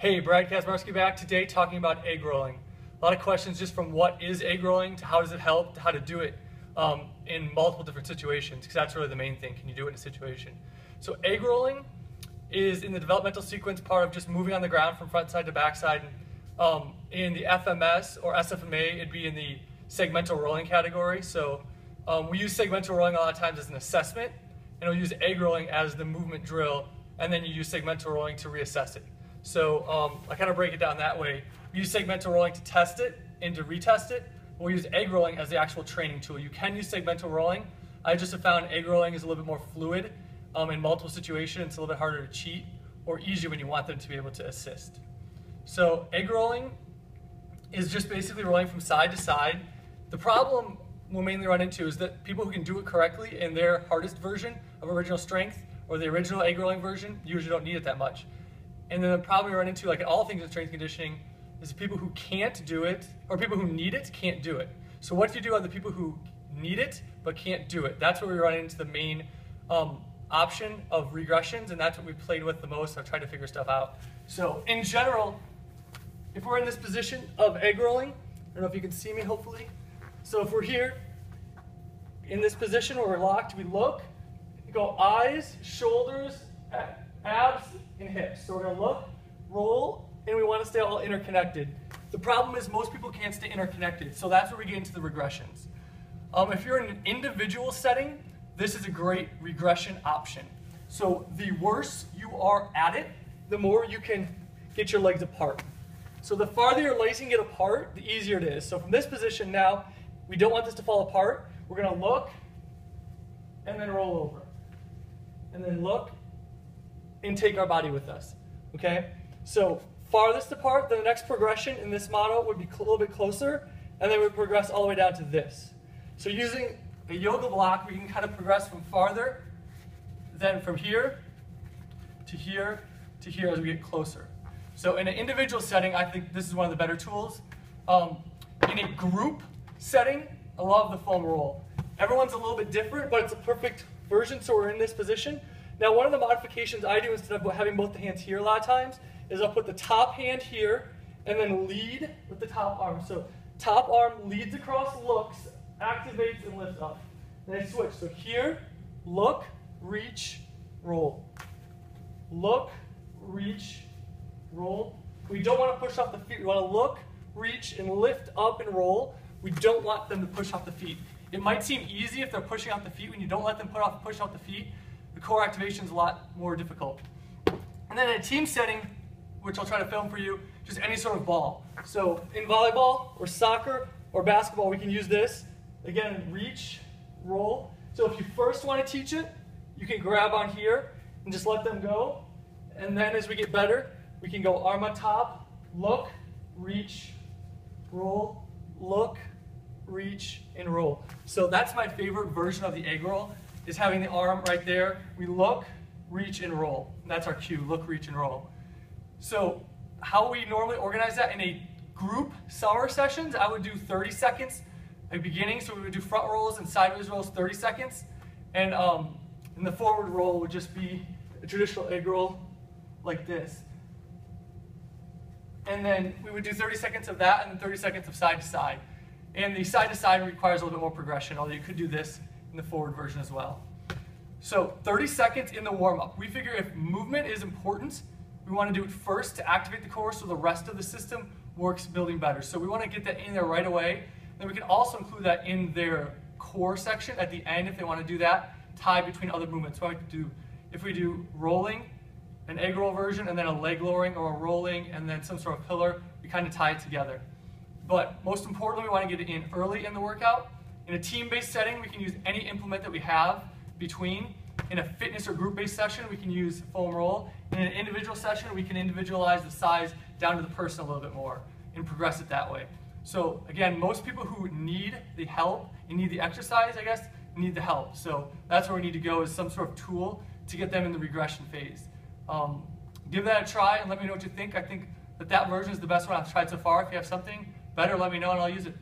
Hey, Brad Kazmarski back today talking about egg rolling. A lot of questions just from what is egg rolling to how does it help to how to do it in multiple different situations, because that's really the main thing. Can you do it in a situation? So egg rolling is in the developmental sequence part of just moving on the ground from front side to back side. In the FMS or SFMA, it'd be in the segmental rolling category. So we use segmental rolling a lot of times as an assessment, and we'll use egg rolling as the movement drill, and then you use segmental rolling to reassess it. So I kind of break it down that way. We use segmental rolling to test it and to retest it. We'll use egg rolling as the actual training tool. You can use segmental rolling. I just have found egg rolling is a little bit more fluid in multiple situations. It's a little bit harder to cheat or easier when you want them to be able to assist. So egg rolling is just basically rolling from side to side. The problem we'll mainly run into is that people who can do it correctly in their hardest version of original strength or the original egg rolling version usually don't need it that much. And then the problem we run into, like in all things in strength conditioning, is people who can't do it, or people who need it, can't do it. So what do you do on the people who need it, but can't do it? That's where we run into the main option of regressions, and that's what we played with the most. I've tried to figure stuff out. So in general, if we're in this position of egg rolling, I don't know if you can see me, hopefully. So if we're here, in this position where we're locked, we look, go eyes, shoulders, abs, and hips. So we're going to look, roll, and we want to stay all interconnected. The problem is most people can't stay interconnected, so that's where we get into the regressions. If you're in an individual setting, this is a great regression option. So the worse you are at it, the more you can get your legs apart. So the farther your legs can get apart, the easier it is. So from this position now, we don't want this to fall apart. We're going to look and then roll over. And then look and take our body with us, okay? So farthest apart, then the next progression in this model would be a little bit closer, and then we progress all the way down to this. So using a yoga block, we can kind of progress from farther, then from here to here to here as we get closer. So in an individual setting, I think this is one of the better tools. In a group setting, I love the foam roll. Everyone's a little bit different, but it's a perfect version, so we're in this position. Now, one of the modifications I do instead of having both the hands here a lot of times is I'll put the top hand here and then lead with the top arm. So top arm leads across, looks, activates, and lifts up. Then I switch. So here, look, reach, roll. Look, reach, roll. We don't want to push off the feet. We want to look, reach, and lift up and roll. We don't want them to push off the feet. It might seem easy if they're pushing out the feet. When you don't let them push out the feet, the core activation is a lot more difficult. And then in a team setting, which I'll try to film for you, just any sort of ball. So in volleyball or soccer or basketball, we can use this. Again, reach, roll. So if you first want to teach it, you can grab on here and just let them go. And then as we get better, we can go arm on top, look, reach, roll, look, reach, and roll. So that's my favorite version of the egg roll, is having the arm right there. We look, reach, and roll. And that's our cue, look, reach, and roll. So how we normally organize that in a group summer sessions, I would do 30 seconds at the beginning. So we would do front rolls and sideways rolls 30 seconds. And the forward roll would just be a traditional egg roll like this. And then we would do 30 seconds of that and then 30 seconds of side to side. And the side to side requires a little bit more progression, although you could do this in the forward version as well. So 30 seconds in the warm-up. We figure if movement is important, we want to do it first to activate the core so the rest of the system works building better. So we want to get that in there right away. Then we can also include that in their core section at the end if they want to do that, tie between other movements. So if we do rolling, an egg roll version, and then a leg lowering or a rolling, and then some sort of pillar, we kind of tie it together. But most importantly, we want to get it in early in the workout. In a team-based setting, we can use any implement that we have between. In a fitness or group-based session, we can use foam roll. In an individual session, we can individualize the size down to the person a little bit more and progress it that way. So again, most people who need the help and need the exercise, I guess, need the help. So that's where we need to go, is some sort of tool to get them in the regression phase. Give that a try and let me know what you think. I think that version is the best one I've tried so far. If you have something better, let me know and I'll use it.